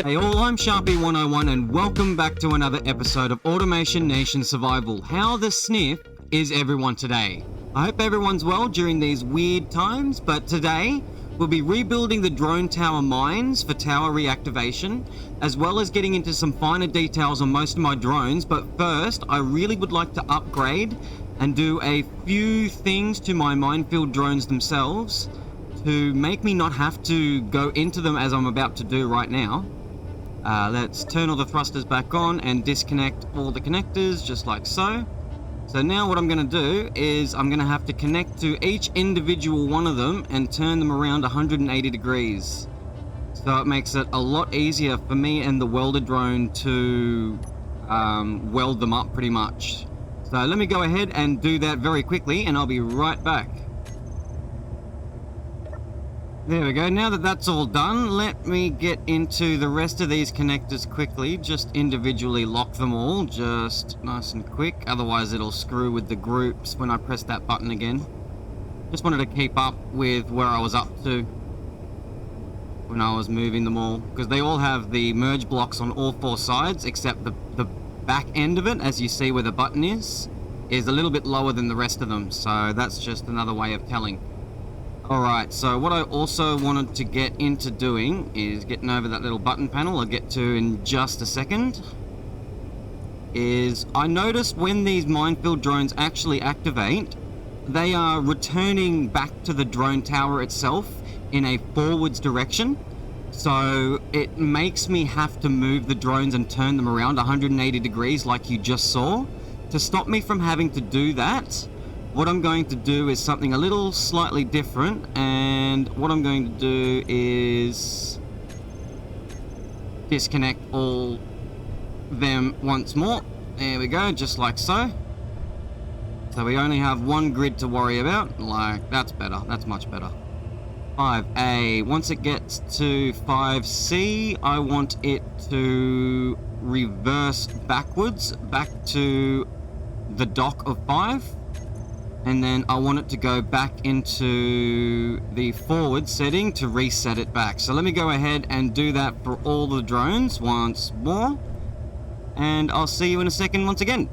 Hey all, I'm Sharpie101 and welcome back to another episode of Automation Nation Survival. How the sniff is everyone today? I hope everyone's well during these weird times, but today we'll be rebuilding the drone tower mines for tower reactivation, as well as getting into some finer details on most of my drones. But first, I really would like to upgrade and do a few things to my minefield drones themselves to make me not have to go into them as I'm about to do right now. Let's turn all the thrusters back on and disconnect all the connectors just like so. So now what I'm going to do is I'm going to have to connect to each individual one of them and turn them around 180 degrees. So it makes it a lot easier for me and the Welder Drone to weld them up pretty much. So let me go ahead and do that very quickly and I'll be right back. There we go. Now that that's all done, let me get into the rest of these connectors quickly. Just individually lock them all, just nice and quick. Otherwise it'll screw with the groups when I press that button again. Just wanted to keep up with where I was up to when I was moving them all, because they all have the merge blocks on all four sides, except the back end of it, as you see where the button is a little bit lower than the rest of them. So that's just another way of telling. Alright, so what I also wanted to get into doing is getting over that little button panel I'll get to in just a second. Is I noticed when these minefield drones actually activate, they are returning back to the drone tower itself in a forwards direction. So it makes me have to move the drones and turn them around 180 degrees like you just saw. To stop me from having to do that, what I'm going to do is something a little slightly different, and what I'm going to do is disconnect all them once more. There we go, just like so. So we only have one grid to worry about. Like, that's better, that's much better. 5A, once it gets to 5C, I want it to reverse backwards, back to the dock of 5. And then I want it to go back into the forward setting to reset it back. So let me go ahead and do that for all the drones once more. And I'll see you in a second once again.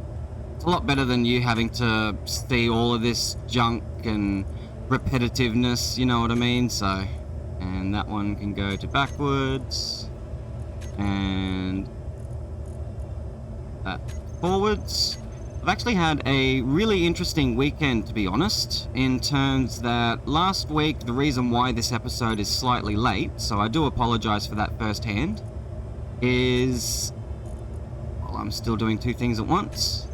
It's a lot better than you having to see all of this junk and repetitiveness, you know what I mean? So, and that one can go to backwards. And that forwards. I've actually had a really interesting weekend, to be honest, in terms that last week, the reason why this episode is slightly late, so I do apologize for that firsthand, is, well, I'm still doing two things at once.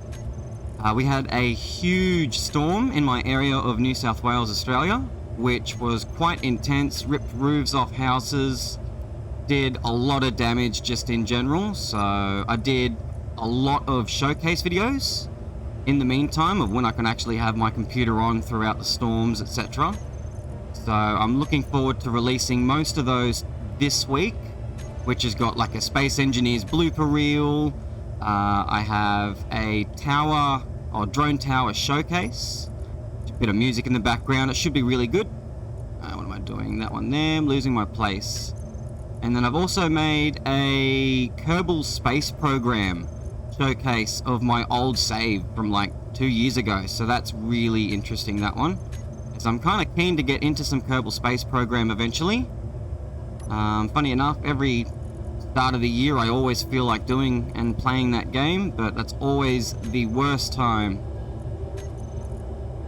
We had a huge storm in my area of New South Wales, Australia, which was quite intense, ripped roofs off houses, did a lot of damage just in general. So I did a lot of showcase videos in the meantime of when I can actually have my computer on throughout the storms, etc. So I'm looking forward to releasing most of those this week, which has got like a Space Engineers blooper reel. I have a tower or drone tower showcase, a bit of music in the background. It should be really good. What am I doing? That one there. I'm losing my place. And then I've also made a Kerbal Space Program showcase of my old save from like 2 years ago. So that's really interesting, that one. So I'm kind of keen to get into some Kerbal Space Program eventually. Funny enough, every start of the year I always feel like doing and playing that game, but that's always the worst time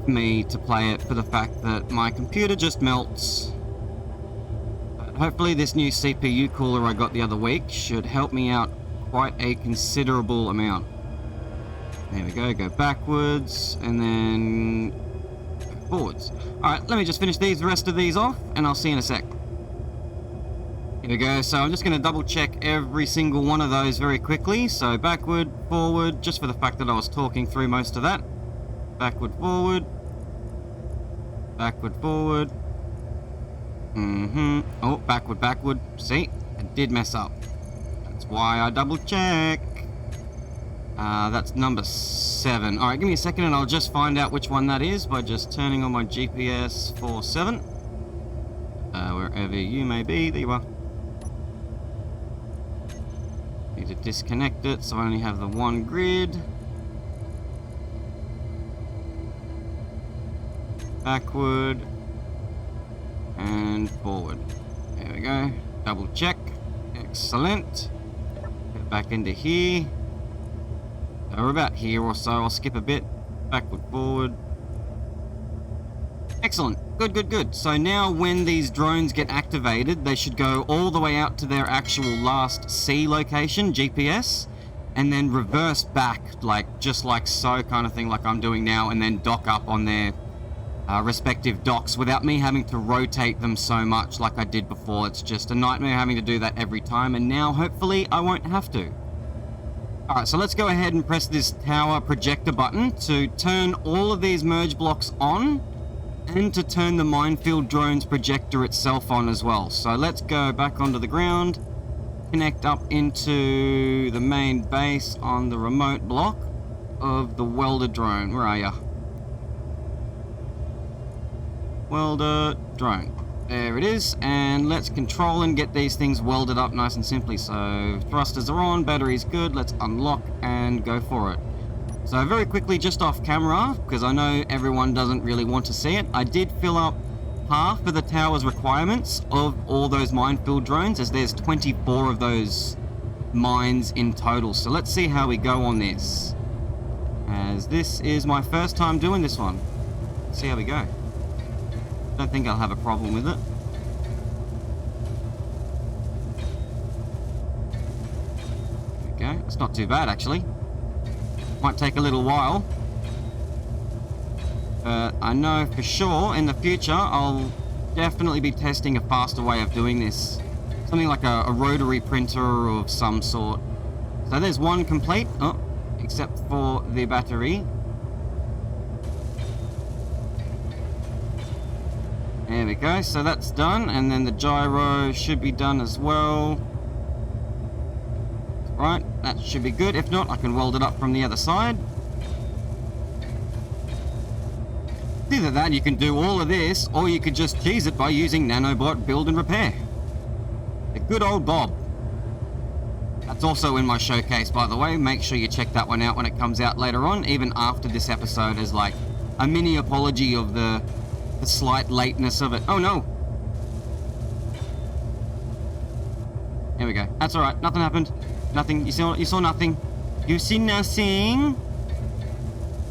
for me to play it for the fact that my computer just melts. But hopefully this new CPU cooler I got the other week should help me out quite a considerable amount. There we go backwards and then go forwards. Alright, let me just finish the rest of these off and I'll see you in a sec. Here we go, so I'm just going to double check every single one of those very quickly. So backward, forward, just for the fact that I was talking through most of that. Backward, forward. Backward, forward. Oh, backward. See, I did mess up. That's why I double check. That's number 7. Alright, give me a second and I'll just find out which one that is by just turning on my GPS for 7. Wherever you may be, there you are. Need to disconnect it so I only have the one grid. Backward. And forward. There we go. Double check. Excellent. Get back into here. So we're about here or so. I'll skip a bit. Backward, forward. Excellent. Good, good, good. So now when these drones get activated, they should go all the way out to their actual last C location, GPS, and then reverse back, like just like so kind of thing, like I'm doing now, and then dock up on their respective docks without me having to rotate them so much like I did before. It's just a nightmare having to do that every time, and now hopefully I won't have to. Alright, so let's go ahead and press this tower projector button to turn all of these merge blocks on, and to turn the Minefield Drone's projector itself on as well. So let's go back onto the ground, connect up into the main base on the remote block of the Welder Drone. Where are ya? Welder Drone. There it is, and let's control and get these things welded up nice and simply. So thrusters are on, battery's good, let's unlock and go for it. So very quickly, just off camera, because I know everyone doesn't really want to see it, I did fill up half of the tower's requirements of all those Minefield drones, as there's 24 of those mines in total. So let's see how we go on this, as this is my first time doing this one. Let's see how we go. Don't think I'll have a problem with it. There we go. It's not too bad actually. Might take a little while. I know for sure in the future I'll definitely be testing a faster way of doing this. Something like a rotary printer of some sort. So there's one complete. Oh, except for the battery. There we go, so that's done, and then the gyro should be done as well. Right, that should be good. If not, I can weld it up from the other side. Either that, you can do all of this, or you could just cheese it by using Nanobot Build and Repair. The good old Bob. That's also in my showcase, by the way. Make sure you check that one out when it comes out later on, even after this episode, as like a mini apology of the slight lateness of it. Oh no! There we go. That's alright, nothing happened. Nothing. You saw nothing. You see nothing.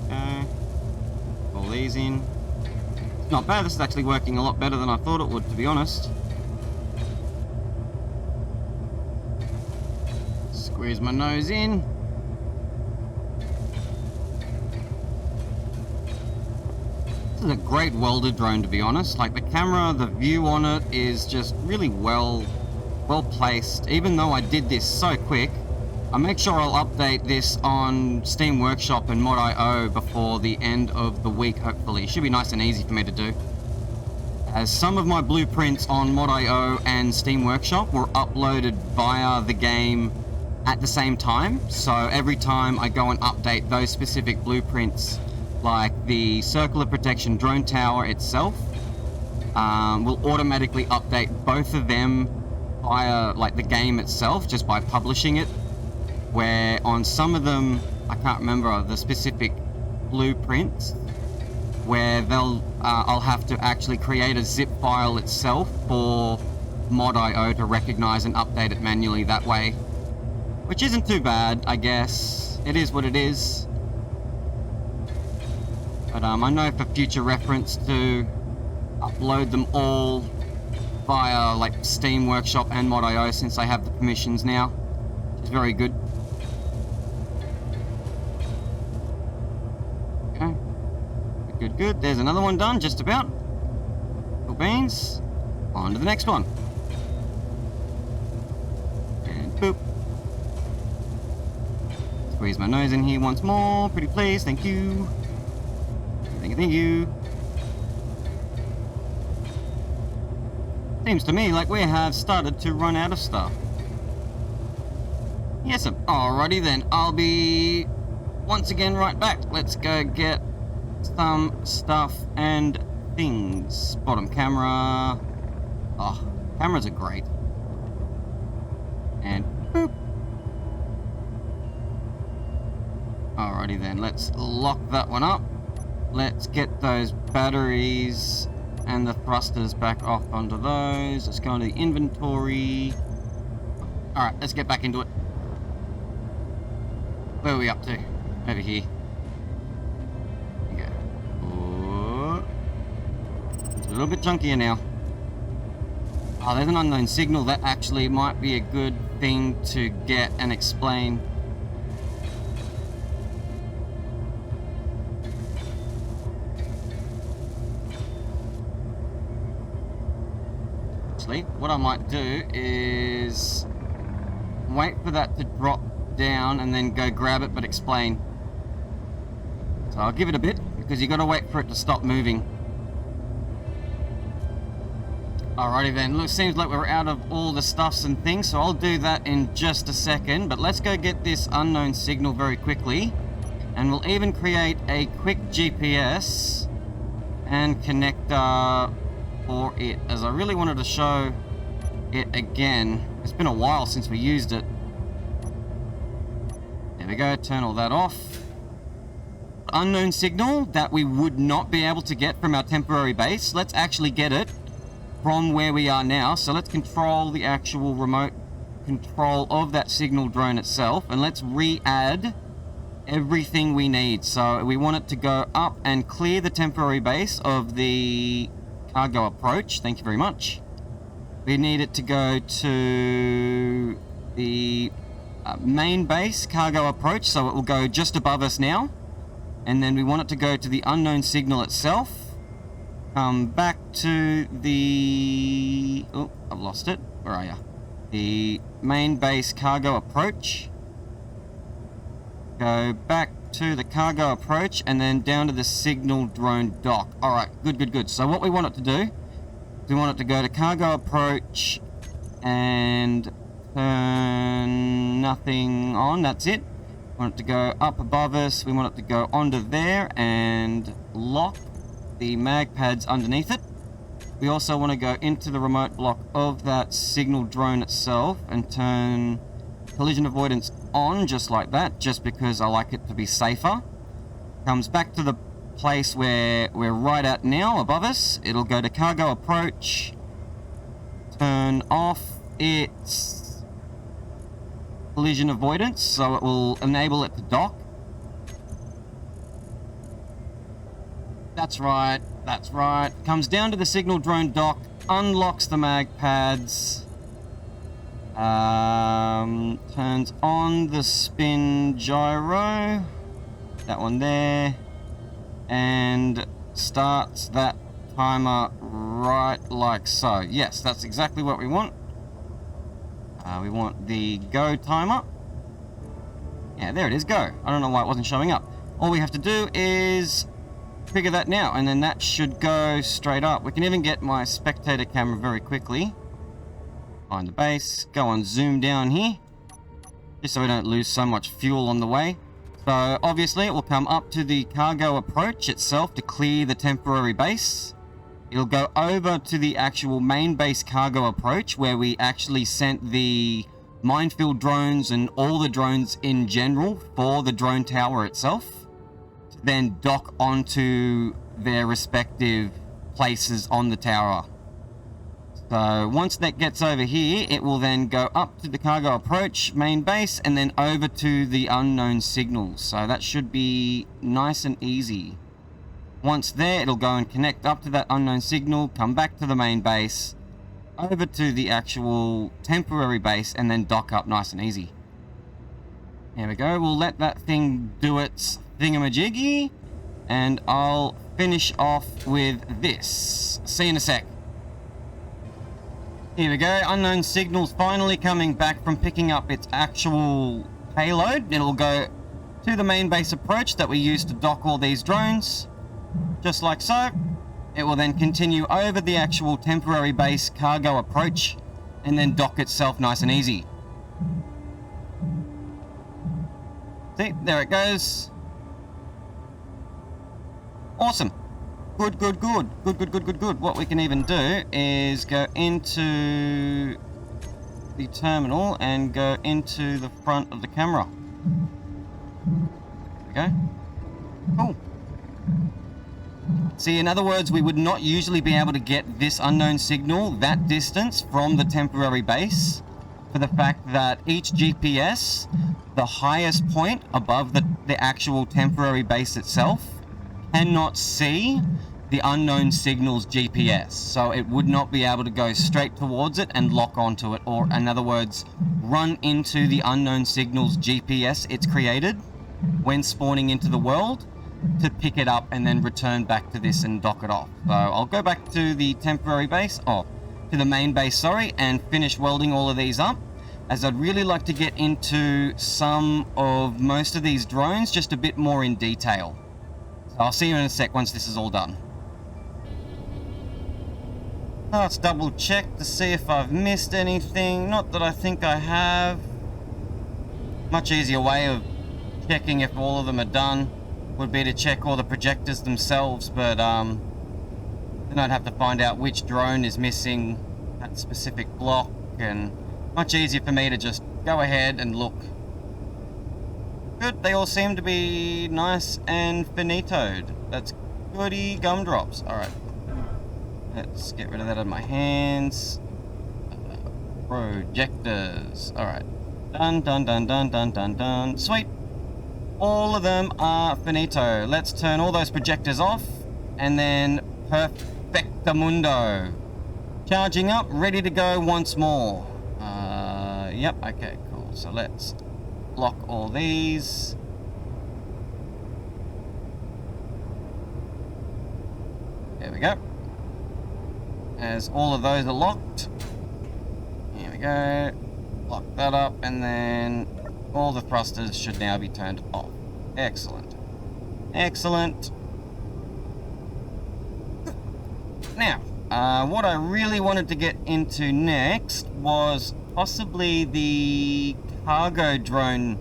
Okay. Pull these in. It's not bad. This is actually working a lot better than I thought it would, to be honest. Squeeze my nose in. This is a great Welder drone, to be honest. Like the camera, the view on it is just really well placed. Even though I did this so quick, I'll make sure I'll update this on Steam Workshop and Mod.io before the end of the week, hopefully. It should be nice and easy for me to do, as some of my blueprints on Mod.io and Steam Workshop were uploaded via the game at the same time. So every time I go and update those specific blueprints, like the Circle of Protection drone tower itself, will automatically update both of them via like the game itself, just by publishing it. Where on some of them, I can't remember the specific blueprints, where I'll have to actually create a zip file itself for Mod.io to recognize and update it manually that way, which isn't too bad, I guess. It is what it is. But I know for future reference to upload them all via like Steam Workshop and Mod.io, since I have the permissions now, which is very good. Okay, good. There's another one done, just about. Cool beans. On to the next one. And boop. Squeeze my nose in here once more, pretty please. Thank you. Thank you. Seems to me like we have started to run out of stuff. Yes, alrighty then. I'll be once again right back. Let's go get some stuff and things. Bottom camera. Oh, cameras are great. And boop. Alrighty then, let's lock that one up. Let's get those batteries and the thrusters back off onto those. Let's go into the inventory. Alright, let's get back into it. Where are we up to? Over here. Okay. Oh. It's a little bit chunkier now. Oh, there's an unknown signal. That actually might be a good thing to get and explain. Actually, what I might do is wait for that to drop down and then go grab it, but explain. So I'll give it a bit, because you got to wait for it to stop moving. Alrighty then, look, seems like we're out of all the stuffs and things, so I'll do that in just a second, but let's go get this unknown signal very quickly, and we'll even create a quick GPS and connector for it, as I really wanted to show it again. It's been a while since we used it. There we go, turn all that off. Unknown signal that we would not be able to get from our temporary base. Let's actually get it from where we are now. So let's control the actual remote control of that signal drone itself, and let's re-add everything we need. So we want it to go up and clear the temporary base of the cargo approach. Thank you very much. We need it to go to the main base cargo approach, so it will go just above us now, and then we want it to go to the unknown signal itself. Back to the... oh, I've lost it. Where are you? The main base cargo approach. Go back to the cargo approach and then down to the signal drone dock. Alright, good. So what we want it to do, we want it to go to cargo approach and turn nothing on. That's it. We want it to go up above us. We want it to go onto there and lock the mag pads underneath it. We also want to go into the remote block of that signal drone itself and turn collision avoidance on, just like that, just because I like it to be safer. Comes back to the place where we're right at now, above us. It'll go to cargo approach, turn off its collision avoidance, so it will enable it to dock. That's right. Comes down to the signal drone dock, unlocks the mag pads, turns on the spin gyro, that one there, and starts that timer right like so. Yes, that's exactly what we want. We want the go timer. Yeah, there it is, go. I don't know why it wasn't showing up. All we have to do is trigger that now, and then that should go straight up. We can even get my spectator camera very quickly. Find the base, go on zoom down here, just so we don't lose so much fuel on the way. So obviously it will come up to the cargo approach itself to clear the temporary base. It'll go over to the actual main base cargo approach, where we actually sent the minefield drones and all the drones in general for the drone tower itself, then dock onto their respective places on the tower. So once that gets over here, it will then go up to the cargo approach main base and then over to the unknown signals. So that should be nice and easy. Once there, it'll go and connect up to that unknown signal, come back to the main base, over to the actual temporary base, and then dock up nice and easy. There we go. We'll let that thing do its thingamajiggy, and I'll finish off with this. See you in a sec. Here we go. Unknown signal's finally coming back from picking up its actual payload. It'll go to the main base approach that we used to dock all these drones, just like so. It will then continue over the actual temporary base cargo approach and then dock itself nice and easy. See, there it goes. Awesome. Good. What we can even do is go into the terminal and go into the front of the camera. Okay. Cool. See, in other words, we would not usually be able to get this unknown signal that distance from the temporary base for the fact that each GPS, the highest point above the actual temporary base itself, cannot see the unknown signal's GPS. So it would not be able to go straight towards it and lock onto it, or in other words, run into the unknown signal's GPS it's created when spawning into the world to pick it up and then return back to this and dock it off. So I'll go back to the temporary base, to the main base, sorry, and finish welding all of these up, as I'd really like to get into most of these drones just a bit more in detail. So I'll see you in a sec once this is all done. Let's double check to see if I've missed anything. Not that I think I have. Much easier way of checking if all of them are done would be to check all the projectors themselves, but then I'd have to find out which drone is missing that specific block, and much easier for me to just go ahead and look. Good, they all seem to be nice and finitoed. That's goody gumdrops. Alright, let's get rid of that out of my hands. Projectors. Alright, done. Sweet. All of them are finito. Let's turn all those projectors off, and then perfectamundo. Charging up, ready to go once more. Yep, okay, cool. So let's lock all these. There we go. As all of those are locked. Here we go. Lock that up, and then all the thrusters should now be turned off. Excellent. Excellent. Now, what I really wanted to get into next was possibly the cargo drone,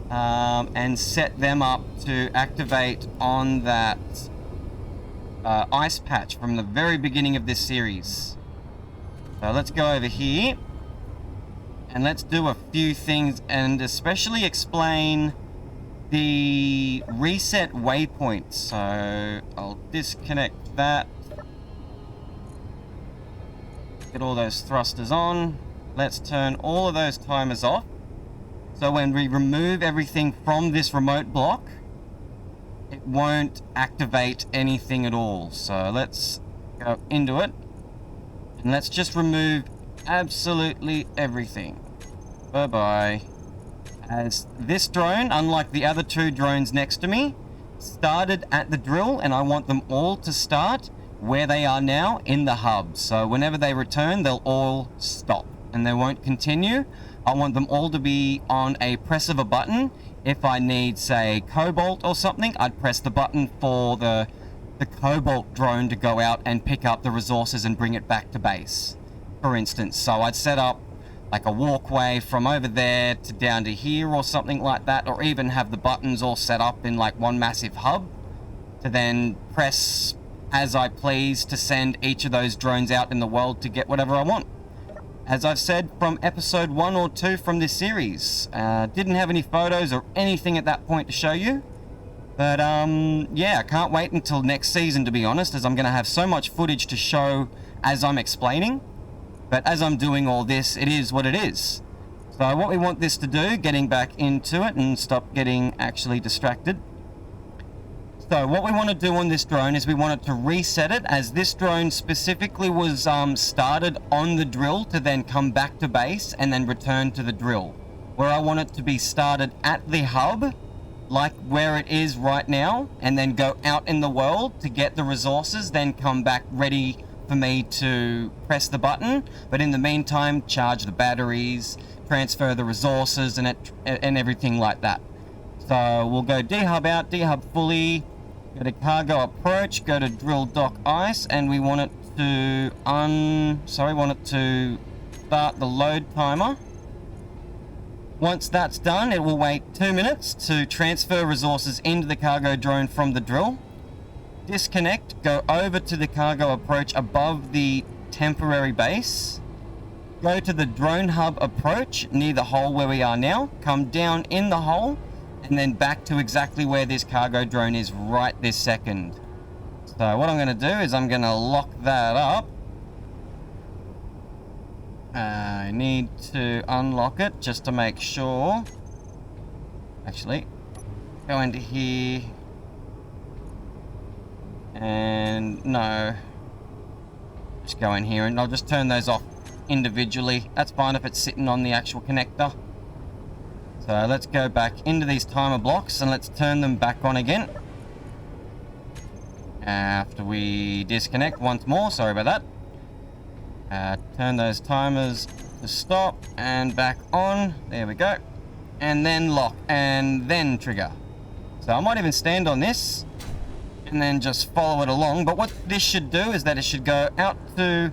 and set them up to activate on that ice patch from the very beginning of this series. So let's go over here and let's do a few things, and especially explain the reset waypoints. So I'll disconnect that. Get all those thrusters on. Let's turn all of those timers off. So when we remove everything from this remote block, it won't activate anything at all. So let's go into it, and let's just remove absolutely everything. Bye-bye. As this drone, unlike the other two drones next to me, started at the drill, and I want them all to start where they are now, in the hub. So whenever they return, they'll all stop and they won't continue. I want them all to be on a press of a button. If I need, say, cobalt or something, I'd press the button for the cobalt drone to go out and pick up the resources and bring it back to base, for instance. So I'd set up like a walkway from over there to down to here or something like that, or even have the buttons all set up in like one massive hub to then press as I please to send each of those drones out in the world to get whatever I want. As I've said from episode 1 or 2 from this series, didn't have any photos or anything at that point to show you, but yeah, I can't wait until next season, to be honest, as I'm going to have so much footage to show as I'm explaining. But as I'm doing all this, it is what it is. So what we want this to do, getting back into it and stop getting actually distracted. So what we want to do on this drone is we want it to reset it, as this drone specifically was started on the drill to then come back to base and then return to the drill. Where I want it to be started at the hub, like where it is right now, and then go out in the world to get the resources, then come back ready for me to press the button. But in the meantime, charge the batteries, transfer the resources, and everything like that. So we'll go D-hub out, D-hub fully, go to cargo approach, go to drill dock ice, and we want it to start the load timer. Once that's done, it will wait 2 minutes to transfer resources into the cargo drone from the drill. Disconnect, go over to the cargo approach above the temporary base. Go to the drone hub approach near the hole where we are now. Come down in the hole and then back to exactly where this cargo drone is right this second. So what I'm going to do is I'm going to lock that up. I need to unlock it just to make sure. Actually, go into here. And no. Just go in here and I'll just turn those off individually. That's fine if it's sitting on the actual connector. So let's go back into these timer blocks and let's turn them back on again. After we disconnect once more, sorry about that. Turn those timers to stop and back on. There we go. And then lock and then trigger. So I might even stand on this and then just follow it along. But what this should do is that it should go out to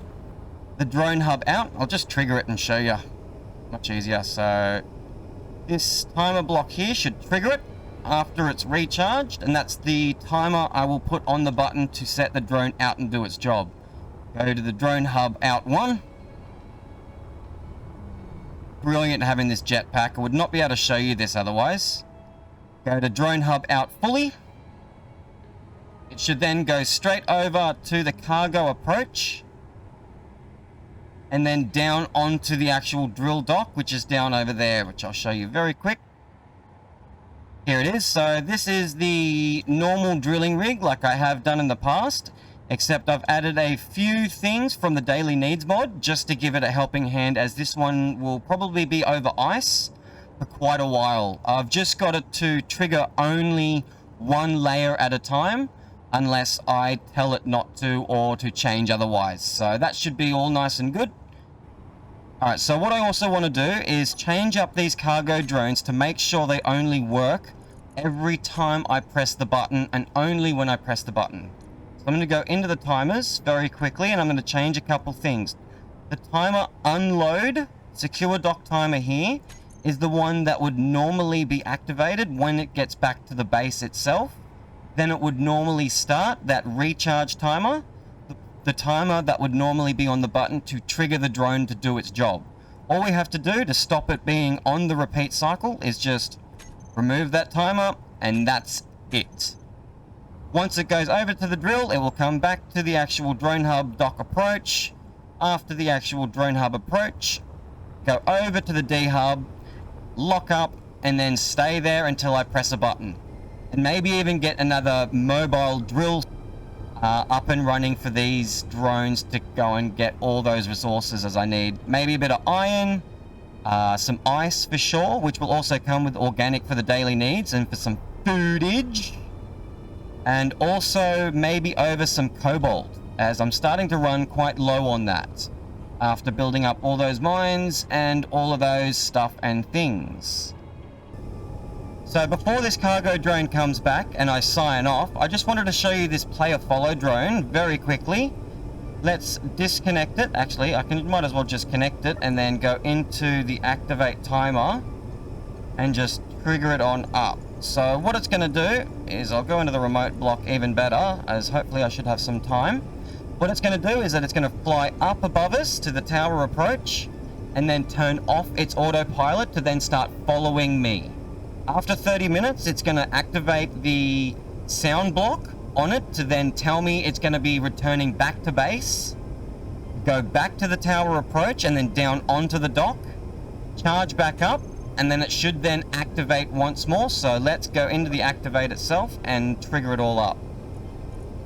the drone hub out. I'll just trigger it and show you. Much easier. So this timer block here should trigger it after it's recharged, and that's the timer I will put on the button to set the drone out and do its job. Go to the drone hub out 1. Brilliant having this jetpack. I would not be able to show you this otherwise. Go to drone hub out fully. It should then go straight over to the cargo approach and then down onto the actual drill dock, which is down over there, which I'll show you very quick. Here it is. So this is the normal drilling rig like I have done in the past, except I've added a few things from the daily needs mod just to give it a helping hand, as this one will probably be over ice for quite a while. I've just got it to trigger only one layer at a time unless I tell it not to or to change otherwise. So that should be all nice and good. Alright, so what I also want to do is change up these cargo drones to make sure they only work every time I press the button and only when I press the button. So I'm going to go into the timers very quickly and I'm going to change a couple things. The timer unload secure dock timer here is the one that would normally be activated when it gets back to the base itself. Then it would normally start that recharge timer, the timer that would normally be on the button to trigger the drone to do its job. All we have to do to stop it being on the repeat cycle is just remove that timer, and that's it. Once it goes over to the drill, it will come back to the actual drone hub dock approach. After the actual drone hub approach, go over to the D hub, lock up, and then stay there until I press a button. And maybe even get another mobile drill up and running for these drones to go and get all those resources as I need. Maybe a bit of iron, some ice for sure, which will also come with organic for the daily needs and for some foodage. And also maybe over some cobalt, as I'm starting to run quite low on that after building up all those mines and all of those stuff and things. So before this cargo drone comes back and I sign off, I just wanted to show you this player follow drone very quickly. Let's disconnect it. Actually, might as well just connect it and then go into the activate timer and just trigger it on up. So what it's going to do is I'll go into the remote block even better, as hopefully I should have some time. What it's going to do is that it's going to fly up above us to the tower approach and then turn off its autopilot to then start following me. After 30 minutes, it's going to activate the sound block on it to then tell me it's going to be returning back to base, go back to the tower approach and then down onto the dock, charge back up, and then it should then activate once more. So let's go into the activate itself and trigger it all up.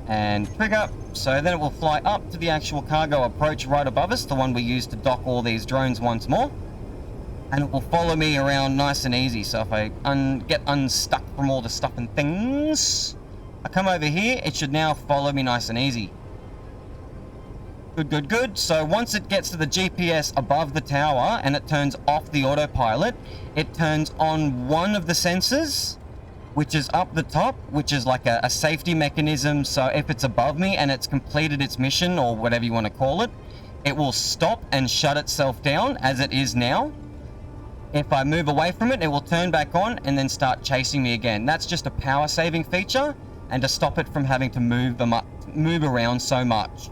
And trigger, so then it will fly up to the actual cargo approach right above us, the one we use to dock all these drones once more. And it will follow me around nice and easy. So if I get unstuck from all the stuff and things, I come over here, it should now follow me nice and easy. Good, good, good. So once it gets to the GPS above the tower and it turns off the autopilot, it turns on one of the sensors, which is up the top, which is like a safety mechanism. So if it's above me and it's completed its mission or whatever you want to call it, it will stop and shut itself down as it is now. If I move away from it, it will turn back on and then start chasing me again. That's just a power saving feature and to stop it from having to move around so much.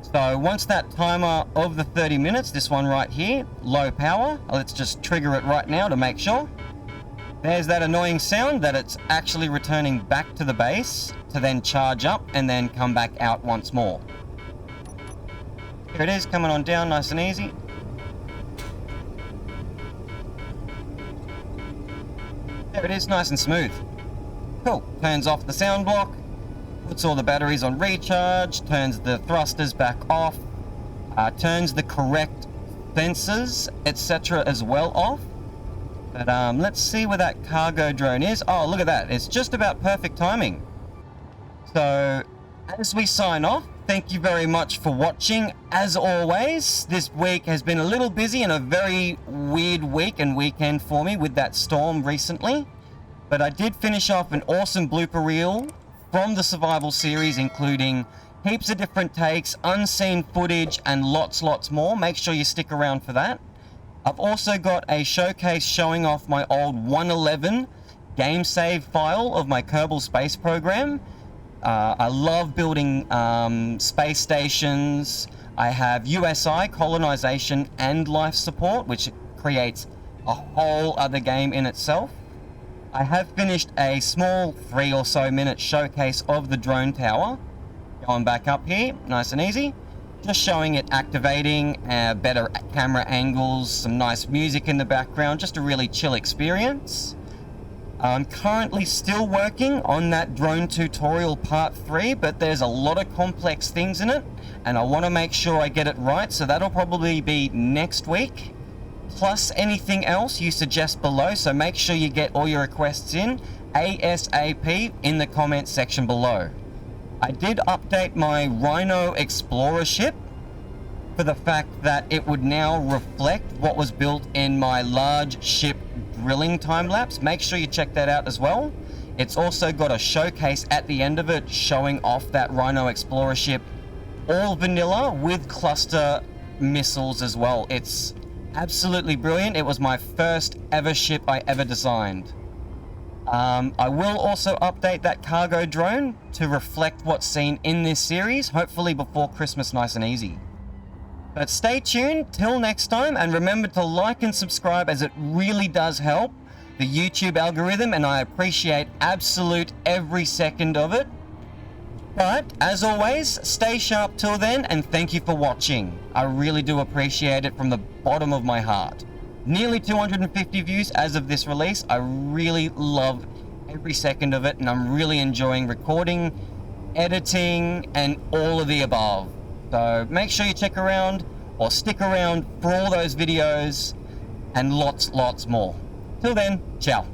So once that timer of the 30 minutes, this one right here, low power, let's just trigger it right now to make sure. There's that annoying sound that it's actually returning back to the base to then charge up and then come back out once more. Here it is, coming on down nice and easy. There it is, nice and smooth. Cool. Turns off the sound block, puts all the batteries on recharge, turns the thrusters back off, turns the correct sensors, etc. as well off. But let's see where that cargo drone is. Oh, look at that. It's just about perfect timing. So, as we sign off, thank you very much for watching. As always, this week has been a little busy and a very weird week and weekend for me with that storm recently. But I did finish off an awesome blooper reel from the survival series, including heaps of different takes, unseen footage, and lots more. Make sure you stick around for that. I've also got a showcase showing off my old 111 game save file of my Kerbal Space program. I love building space stations. I have USI, colonization and life support, which creates a whole other game in itself. I have finished a small 3 or so minute showcase of the drone tower. Going back up here, nice and easy. Just showing it activating, better camera angles, some nice music in the background, just a really chill experience. I'm currently still working on that drone tutorial part 3, but there's a lot of complex things in it, and I want to make sure I get it right, so that'll probably be next week, plus anything else you suggest below, so make sure you get all your requests in ASAP in the comment section below. I did update my Rhino Explorer ship for the fact that it would now reflect what was built in my large ship drilling time-lapse. Make sure you check that out as well. It's also got a showcase at the end of it showing off that Rhino Explorer ship, all vanilla with cluster missiles as well. It's absolutely brilliant. It was my first ever ship I ever designed. I will also update that cargo drone to reflect what's seen in this series, hopefully before Christmas nice and easy. But stay tuned till next time, and remember to like and subscribe, as it really does help the YouTube algorithm, and I appreciate absolute every second of it. But as always, stay sharp till then, and thank you for watching. I really do appreciate it from the bottom of my heart. Nearly 250 views as of this release. I really love every second of it, and I'm really enjoying recording, editing, and all of the above. So make sure you check around or stick around for all those videos and lots more. Till then, ciao.